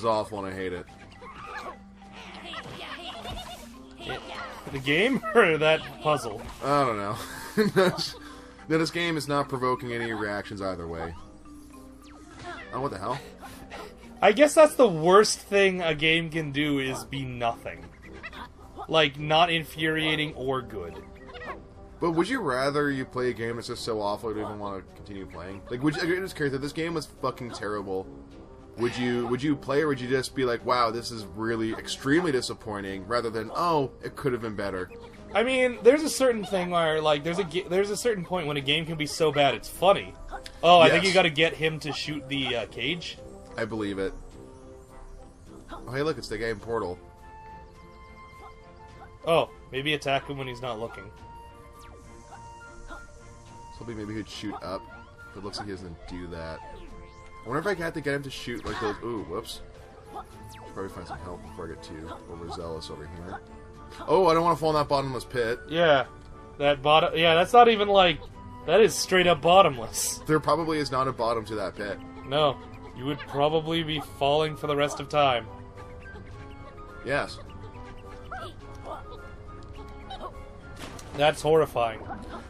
is awful and I hate it. The game or that puzzle? I don't know. No, this game is not provoking any reactions either way. Oh, what the hell? I guess that's the worst thing a game can do is be nothing. Like, not infuriating or good. But would you rather you play a game that's just so awful you don't even want to continue playing? Like, I'm just curious, if this game was fucking terrible, would you play, or would you just be like, wow, this is really extremely disappointing, rather than, oh, it could have been better? I mean, there's a certain thing where, like, there's a certain point when a game can be so bad it's funny. Oh, I think you gotta get him to shoot the cage. I believe it. Oh, hey, look, it's the game Portal. Oh, maybe attack him when he's not looking. So maybe he'd shoot up, but it looks like he doesn't do that. I wonder if I have to get him to shoot like those. Ooh, whoops. Should probably find some help before I get too overzealous over here. Oh, I don't want to fall in that bottomless pit. Yeah, that bottom. Yeah, that's not even like. That is straight up bottomless. There probably is not a bottom to that pit. No, you would probably be falling for the rest of time. Yes. That's horrifying.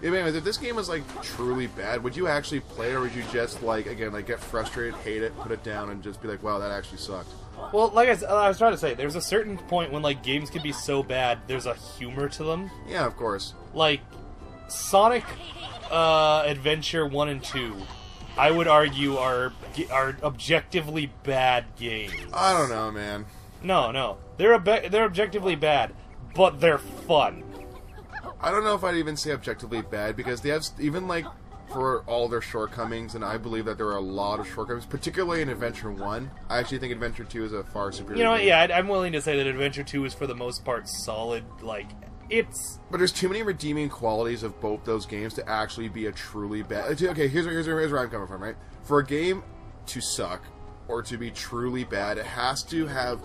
Yeah, but anyways, if this game was like truly bad, would you actually play it, or would you just like again like get frustrated, hate it, put it down, and just be like, wow, that actually sucked? Well, like I was trying to say, there's a certain point when like games can be so bad, there's a humor to them. Yeah, of course. Like Sonic Adventure 1 and 2, I would argue are objectively bad games. I don't know, man. No, they're objectively bad, but they're fun. I don't know if I'd even say objectively bad, because they have, even like, for all their shortcomings, and I believe that there are a lot of shortcomings, particularly in Adventure 1. I actually think Adventure 2 is a far superior game. Yeah, I'm willing to say that Adventure 2 is for the most part solid, like, it's... But there's too many redeeming qualities of both those games to actually be a truly bad... Okay, here's where I'm coming from, right? For a game to suck, or to be truly bad, it has to have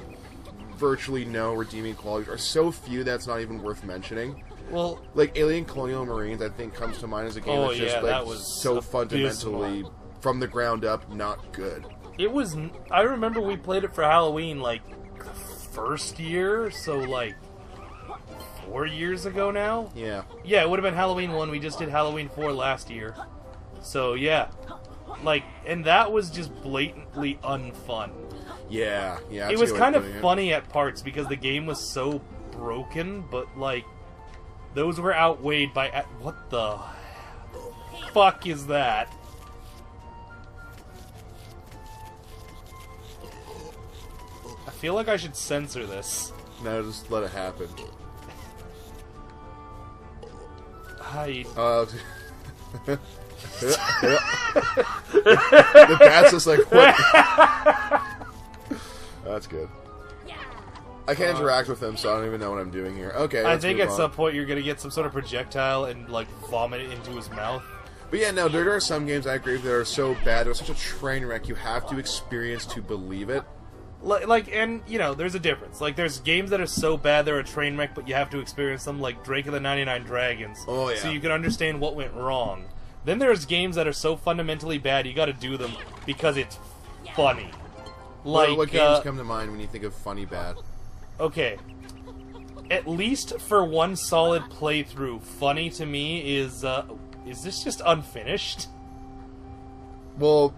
virtually no redeeming qualities, or so few that's not even worth mentioning. Well, like Alien Colonial Marines, I think comes to mind as a game that's just like that was so abysmal. fundamentally, from the ground up, not good. It was. I remember we played it for Halloween like first year, so like 4 years ago now. Yeah. Yeah, it would have been Halloween 1. We just did Halloween 4 last year. So yeah, like, and that was just blatantly unfun. Yeah. It was kind of funny at parts because the game was so broken, but like. Those were outweighed by... What the fuck is that? I feel like I should censor this. No, just let it happen. Hi. The bat's just like, what? That's good. I can't interact with him, so I don't even know what I'm doing here. Okay, I think at some point you're going to get some sort of projectile and, like, vomit it into his mouth. But yeah, no, there are some games I agree with that are so bad, they're such a train wreck, you have to experience to believe it. Like, and, you know, there's a difference. Like, there's games that are so bad they're a train wreck, but you have to experience them, like Drake of the 99 Dragons. Oh, yeah. So you can understand what went wrong. Then there's games that are so fundamentally bad, you gotta do them because it's funny. Like, what games come to mind when you think of funny bad? Okay, at least for one solid playthrough, funny to me is this just unfinished? Well,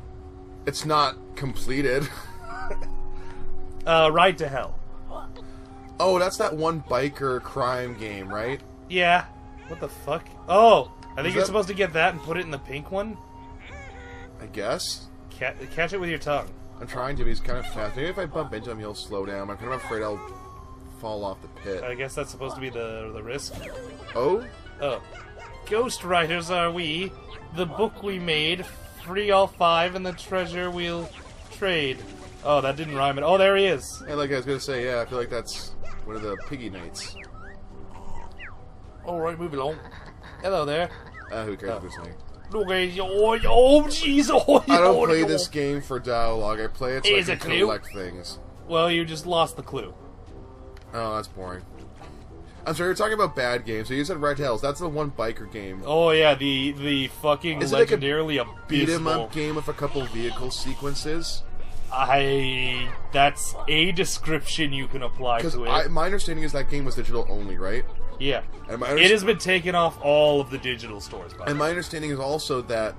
it's not completed. Ride to Hell. Oh, that's that one biker crime game, right? Yeah. What the fuck? Oh, I think you're supposed to get that and put it in the pink one? I guess. Catch it with your tongue. I'm trying to, but he's kind of fast. Maybe if I bump into him, he'll slow down. I'm kind of afraid I'll fall off the pit. I guess that's supposed to be the risk. Oh? Oh. Ghost writers are we, the book we made, free all five, and the treasure we'll trade. Oh, that didn't rhyme it. Oh, there he is. Hey, like I was gonna say, yeah, I feel like that's one of the piggy nights. Alright, moving along. Hello there. Who cares what they're saying? Oh, jeez. I don't play this game for dialogue. I play it so I can collect things. Well, you just lost the clue. Oh, that's boring. I'm sorry, you're talking about bad games. So you said Red Hells. That's the one biker game. Oh yeah, the fucking Is it legendarily like a abysmal beat 'em up game with a couple vehicle sequences? That's a description you can apply to it. My understanding is that game was digital only, right? Yeah. And It has been taken off all of the digital stores, by the way. And my understanding is also that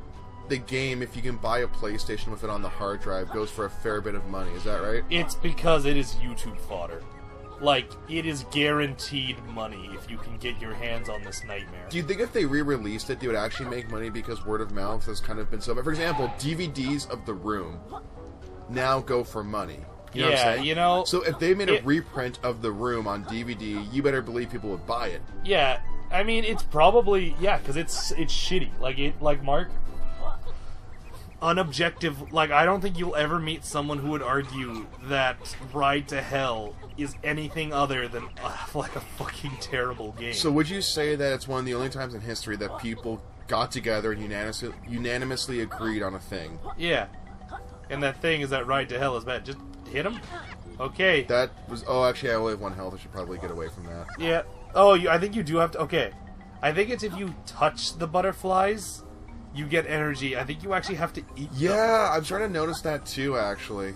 the game, if you can buy a PlayStation with it on the hard drive, goes for a fair bit of money. Is that right? It's because it is YouTube fodder. Like, it is guaranteed money if you can get your hands on this nightmare. Do you think if they re-released it, they would actually make money because word of mouth has kind of been so... For example, DVDs of The Room now go for money. You know what I'm saying? You know... So if they made a reprint of The Room on DVD, you better believe people would buy it. Yeah, I mean, it's probably... Yeah, because it's shitty. Like Mark... Unobjective... Like, I don't think you'll ever meet someone who would argue that Ride to Hell is anything other than, like, a fucking terrible game. So would you say that it's one of the only times in history that people got together and unanimously agreed on a thing? Yeah. And that thing is that Ride to Hell is bad. Just hit him? Okay. That was... Oh, actually, I only have 1 health. I should probably get away from that. Yeah. Oh, I think you do have to... Okay. I think it's if you touch the butterflies, you get energy. I think you actually have to eat them. Yeah, I'm starting to notice that too, actually.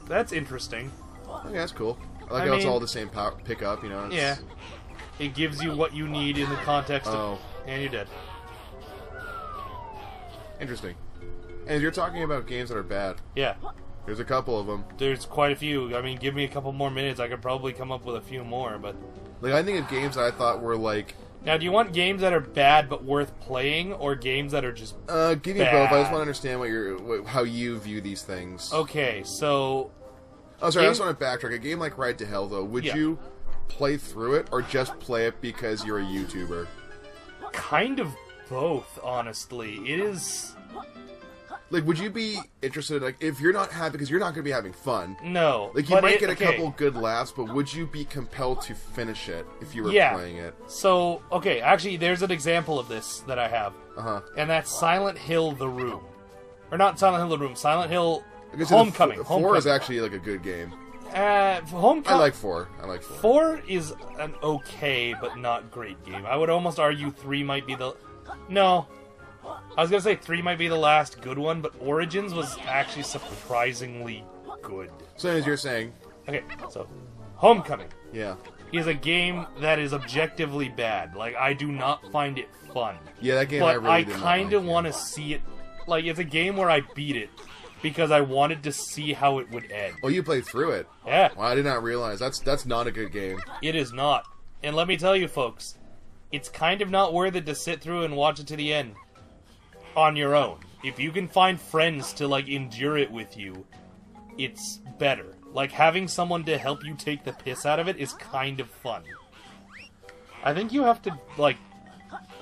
That's interesting. Okay, that's cool. I like how it's all the same pickup, you know? Yeah. It gives you what you need in the context of... And you're dead. Interesting. And you're talking about games that are bad. Yeah. There's a couple of them. There's quite a few. I mean, give me a couple more minutes, I could probably come up with a few more, but... Like, I think of games that I thought were, like... Now, do you want games that are bad but worth playing, or games that are just give me both. I just want to understand how you view these things. Okay, so... Oh, sorry, I just want to backtrack. A game like Ride to Hell, though, would you play through it, or just play it because you're a YouTuber? Kind of both, honestly. It is... Like, would you be interested, like, if you're not happy, because you're not going to be having fun. No. Like, you might get a couple good laughs, but would you be compelled to finish it if you were playing it? So, okay, actually, there's an example of this that I have. Uh-huh. And that's Silent Hill The Room. Or not Silent Hill The Room, Silent Hill Homecoming. 4 is actually, like, a good game. Homecoming... I like 4. 4 is an okay, but not great game. I would almost argue 3 might be the... No. I was gonna say 3 might be the last good one, but Origins was actually surprisingly good. So as you're saying... Okay, so, Homecoming. Yeah. Is a game that is objectively bad. Like, I do not find it fun. Yeah, that game but I really did not I kind of want to see it... Like, it's a game where I beat it because I wanted to see how it would end. Oh, you played through it? Yeah. Well, I did not realize. That's not a good game. It is not. And let me tell you, folks, it's kind of not worth it to sit through and watch it to the end. On your own. If you can find friends to, like, endure it with you, it's better. Like, having someone to help you take the piss out of it is kind of fun. I think you have to, like...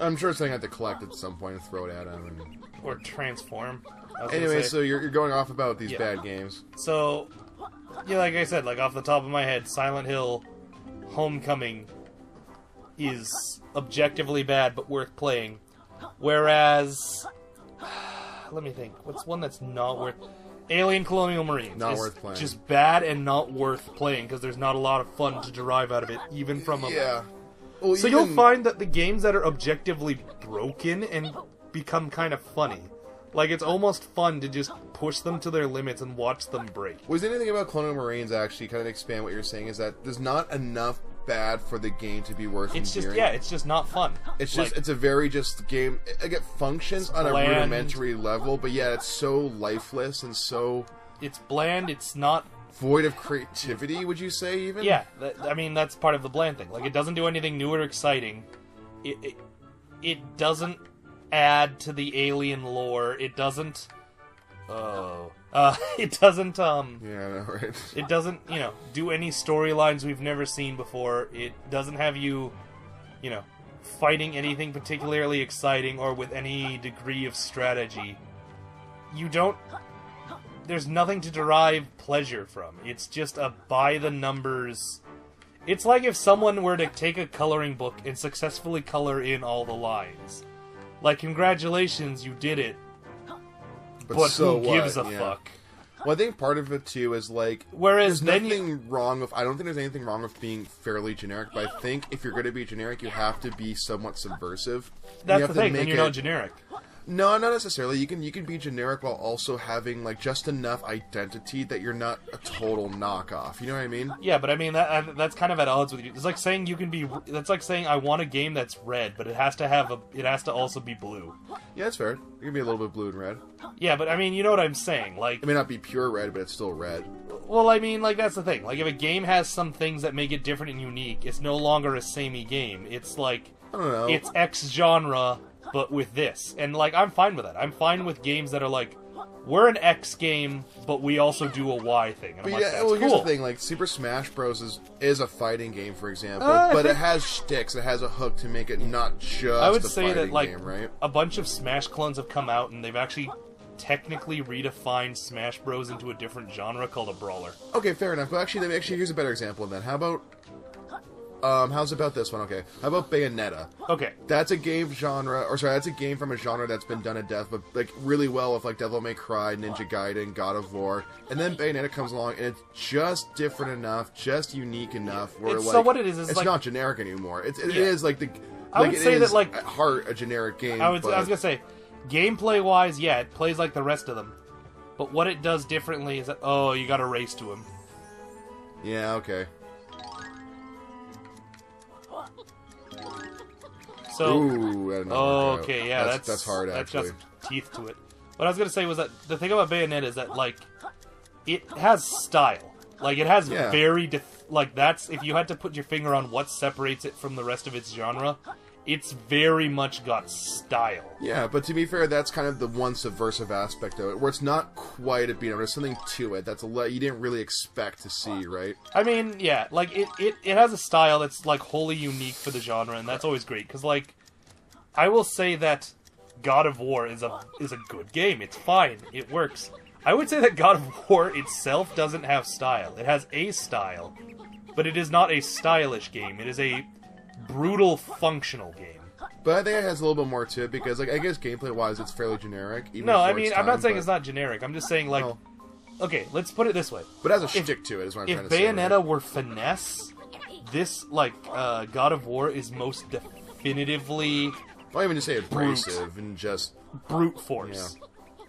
I'm sure something I have to collect at some point and throw it at him. And... Or transform. Anyway, so you're going off about these bad games. So, yeah, like I said, like, off the top of my head, Silent Hill Homecoming is objectively bad, but worth playing. Whereas... Let me think. What's one that's not worth... Alien Colonial Marines. Not worth playing. Just bad and not worth playing, because there's not a lot of fun to derive out of it, even from a... Yeah. Well, so you'll find that the games that are objectively broken and become kind of funny. Like, it's almost fun to just push them to their limits and watch them break. Was anything about Colonial Marines actually kind of expand what you're saying? Is that there's not enough bad for the game to be worth enduring? It's just not fun. It's just, like, it's a very just game. Like, it functions on bland. A rudimentary level, but yeah, it's so lifeless and so... It's bland, it's not... Void of creativity, would you say, even? Yeah, I mean, that's part of the bland thing. Like, it doesn't do anything new or exciting. It doesn't add to the alien lore. It doesn't... it doesn't, Yeah, I know, right? It doesn't, do any storylines we've never seen before. It doesn't have you, fighting anything particularly exciting or with any degree of strategy. You don't... There's nothing to derive pleasure from. It's just a by-the-numbers... It's like if someone were to take a coloring book and successfully color in all the lines. Like, congratulations, you did it. But so who gives a fuck? Well, I think part of it, too, is, like... Whereas there's nothing wrong with... I don't think there's anything wrong with being fairly generic, but I think if you're going to be generic, you have to be somewhat subversive. That's the thing, then you're not generic. No, not necessarily. You can be generic while also having like just enough identity that you're not a total knockoff. You know what I mean? Yeah, but I mean that's kind of at odds with you. It's like saying you can be. That's like saying I want a game that's red, but it has to also be blue. Yeah, that's fair. It can be a little bit blue and red. Yeah, but I mean, you know what I'm saying? Like, it may not be pure red, but it's still red. Well, I mean, like, that's the thing. Like, if a game has some things that make it different and unique, it's no longer a samey game. It's like, I don't know. It's X genre, but with this. And, like, I'm fine with that. I'm fine with games that are like, we're an X game, but we also do a Y thing. And I'm like, that's here's cool. the thing. Like, Super Smash Bros. is a fighting game, for example, but it has shticks. It has a hook to make it not just I would a say fighting that, like, game, right? a bunch of Smash clones have come out, and they've actually technically redefined Smash Bros. Into a different genre called a brawler. Okay, fair enough. But actually, here's a better example of that. How about, how's about this one? Okay, how about Bayonetta? Okay. That's a game that's a game from a genre that's been done to death, but, like, really well with, like, Devil May Cry, Ninja Gaiden, God of War, and then Bayonetta comes along, and it's just different enough, just unique enough, where, So what it is it's like, not generic anymore. It is, like, I would say that, like, at heart, a generic game. I was gonna say, gameplay-wise, yeah, it plays like the rest of them. But what it does differently is that, oh, you gotta race to him. Yeah, okay. So, ooh, that did not work out. Okay, yeah, that's hard, actually. That's got teeth to it. What I was gonna say was that the thing about Bayonetta is that, like, it has style. Like, it has that's, if you had to put your finger on what separates it from the rest of its genre, it's very much got style. Yeah, but to be fair, that's kind of the one subversive aspect of it, where it's not quite a beat 'em up. There's something to it that's you didn't really expect to see, right? I mean, yeah, like, it has a style that's, like, wholly unique for the genre, and that's always great, because, like, I will say that God of War is a good game. It's fine. It works. I would say that God of War itself doesn't have style. It has a style, but it is not a stylish game. It is a brutal, functional game. But I think it has a little bit more to it, because, like, I guess gameplay-wise, it's fairly generic. Even No, I mean, I'm not saying it's not generic. I'm just saying, like, Oh. okay, let's put it this way. But it has a shtick to it, is what I'm trying to If say. Bayonetta were finesse, this, like, God of War is most definitively Why even just say abrasive and just brute force.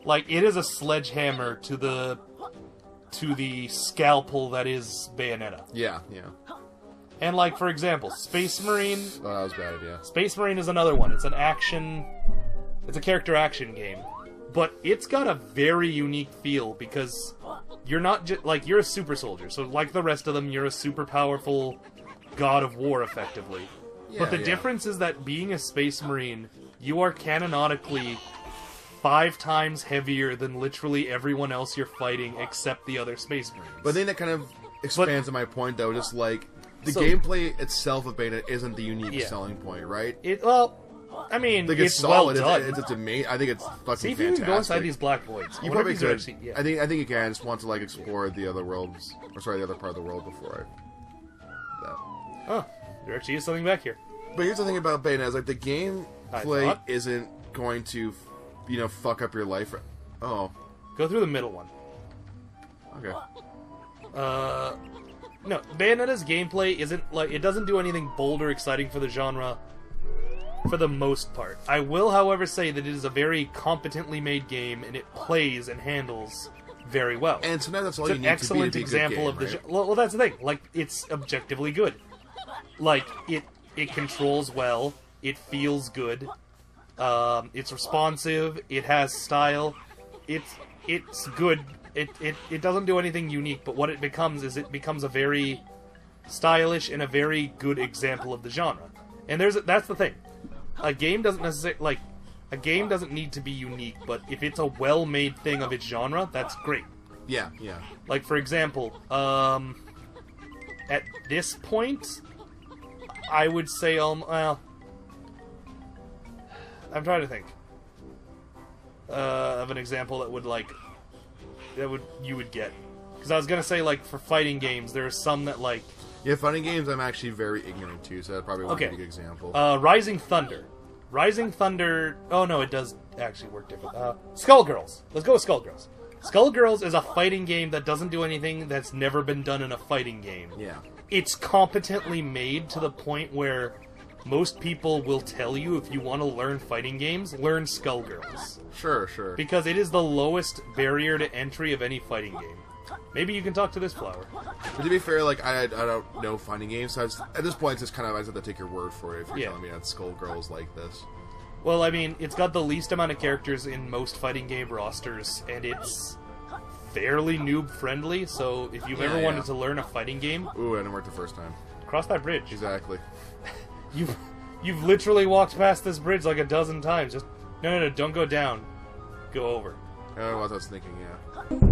Like, it is a sledgehammer to the scalpel that is Bayonetta. yeah. And, like, for example, Space Marine. Oh, that was bad, yeah. Space Marine is another one. It's a character action game, but it's got a very unique feel because you're not just like you're a super soldier. So, like the rest of them, you're a super powerful God of War, effectively. But the difference is that being a Space Marine, you are canonically 5 times heavier than literally everyone else you're fighting except the other Space Marines. But I think that kind of expands on my point, though, just like, the gameplay itself of Bayonetta isn't the unique selling point, right? I mean, Like, it's solid. well done. It's amazing. I think it's fucking See if fantastic. you can go inside these black voids. You probably could. I think you can. I just want to, like, explore the other worlds, the other part of the world before that. Oh, there actually is something back here. But here's the thing about Bayonetta, is like the gameplay isn't going to, fuck up your life. Oh. Go through the middle one. Okay. No, Bayonetta's gameplay isn't, like, it doesn't do anything bold or exciting for the genre, for the most part. I will, however, say that it is a very competently made game, and it plays and handles very well. And sometimes that's all it's you an need to be excellent example of the right? well, that's the thing. Like, it's objectively good. Like, it controls well, it feels good, it's responsive, it has style, it's good. It doesn't do anything unique, but what it becomes is it becomes a very stylish and a very good example of the genre. And that's the thing. A game doesn't need to be unique, but if it's a well-made thing of its genre, that's great. Yeah. Like, for example, at this point, I would say, well, I'm trying to think of an example that would, like, you would get. Because I was gonna say, like, for fighting games, there are some that, like... Yeah, fighting games I'm actually very ignorant to, so that probably won't be a good example. Rising Thunder. Rising Thunder... Oh, no, it does actually work different. Skullgirls. Let's go with Skullgirls. Skullgirls is a fighting game that doesn't do anything that's never been done in a fighting game. Yeah. It's competently made to the point where most people will tell you if you want to learn fighting games, learn Skullgirls. Sure, sure. Because it is the lowest barrier to entry of any fighting game. Maybe you can talk to this flower. But to be fair, like, I don't know fighting games, so at this point, it's just kind of, I just have to take your word for it if you're telling me that Skullgirls like this. Well, I mean, it's got the least amount of characters in most fighting game rosters, and it's fairly noob-friendly, so if you've ever wanted to learn a fighting game... Ooh, it didn't work the first time. Cross that bridge. Exactly. You've literally walked past this bridge like a dozen times. Just... No, don't go down. Go over. What I was thinking, yeah.